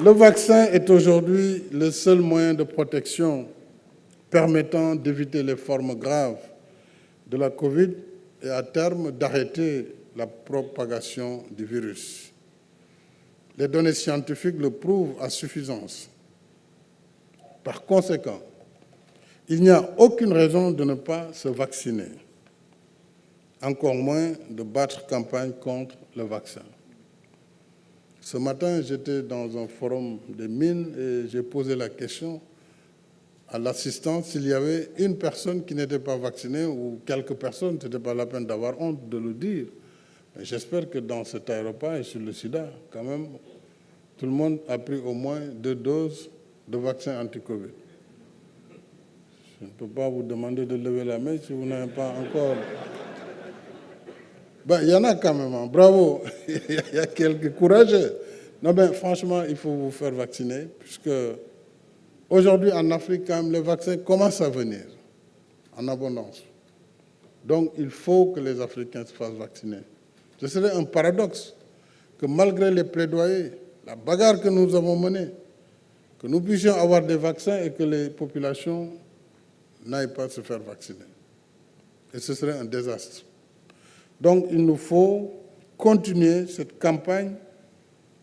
Le vaccin est aujourd'hui le seul moyen de protection permettant d'éviter les formes graves de la Covid et à terme d'arrêter la propagation du virus. Les données scientifiques le prouvent à suffisance. Par conséquent, il n'y a aucune raison de ne pas se vacciner, encore moins de battre campagne contre le vaccin. Ce matin, j'étais dans un forum des mines et j'ai posé la question à l'assistant s'il y avait une personne qui n'était pas vaccinée ou quelques personnes, ce n'était pas la peine d'avoir honte de le dire. J'espère que dans cet aéroport et sur le sida, quand même, tout le monde a pris au moins 2 doses de vaccin anti-Covid. Je ne peux pas vous demander de lever la main si vous n'avez pas encore... Il y en a quand même, hein. Bravo, il y a quelques courageux. Non, franchement, il faut vous faire vacciner, puisque aujourd'hui, en Afrique, quand même, les vaccins commencent à venir en abondance. Donc, il faut que les Africains se fassent vacciner. Ce serait un paradoxe que malgré les plaidoyers, la bagarre que nous avons menée, que nous puissions avoir des vaccins et que les populations n'aillent pas se faire vacciner. Et ce serait un désastre. Donc, il nous faut continuer cette campagne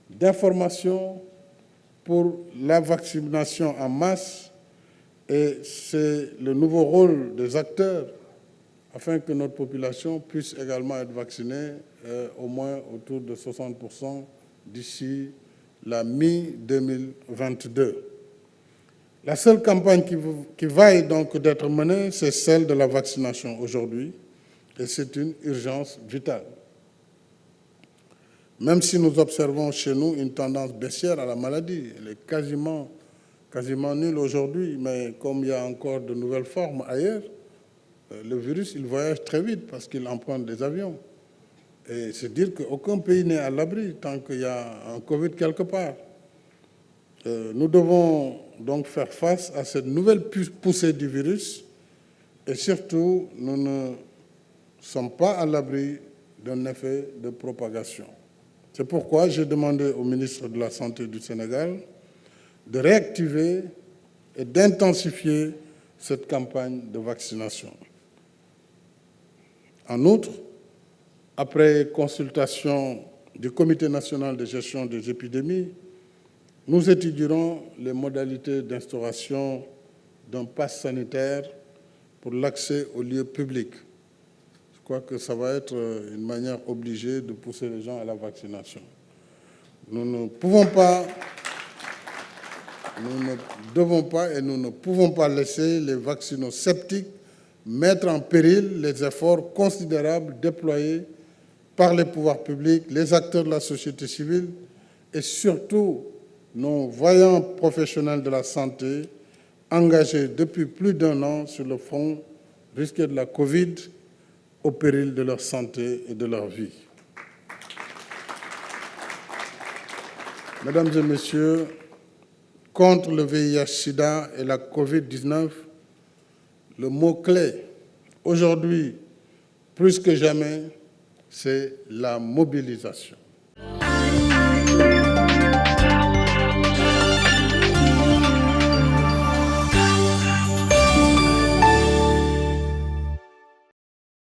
d'information pour la vaccination en masse, et c'est le nouveau rôle des acteurs afin que notre population puisse également être vaccinée au moins autour de 60% d'ici la mi-2022. La seule campagne qui vaille donc d'être menée, c'est celle de la vaccination aujourd'hui, et c'est une urgence vitale. Même si nous observons chez nous une tendance baissière à la maladie, elle est quasiment nulle aujourd'hui, mais comme il y a encore de nouvelles formes ailleurs, le virus, il voyage très vite parce qu'il emprunte des avions. Et c'est dire qu'aucun pays n'est à l'abri tant qu'il y a un Covid quelque part. Nous devons donc faire face à cette nouvelle poussée du virus et surtout, nous ne sommes pas à l'abri d'un effet de propagation. C'est pourquoi j'ai demandé au ministre de la Santé du Sénégal de réactiver et d'intensifier cette campagne de vaccination. En outre, après consultation du Comité national de gestion des épidémies, nous étudierons les modalités d'instauration d'un pass sanitaire pour l'accès aux lieux publics. Je crois que ça va être une manière obligée de pousser les gens à la vaccination. Nous ne pouvons pas, nous ne devons pas et nous ne pouvons pas laisser les vaccinosceptiques mettre en péril les efforts considérables déployés par les pouvoirs publics, les acteurs de la société civile et surtout nos vaillants professionnels de la santé engagés depuis plus d'1 an sur le front risqué de la Covid au péril de leur santé et de leur vie. Mesdames et messieurs, contre le VIH-Sida et la Covid-19, le mot-clé aujourd'hui, plus que jamais, c'est la mobilisation.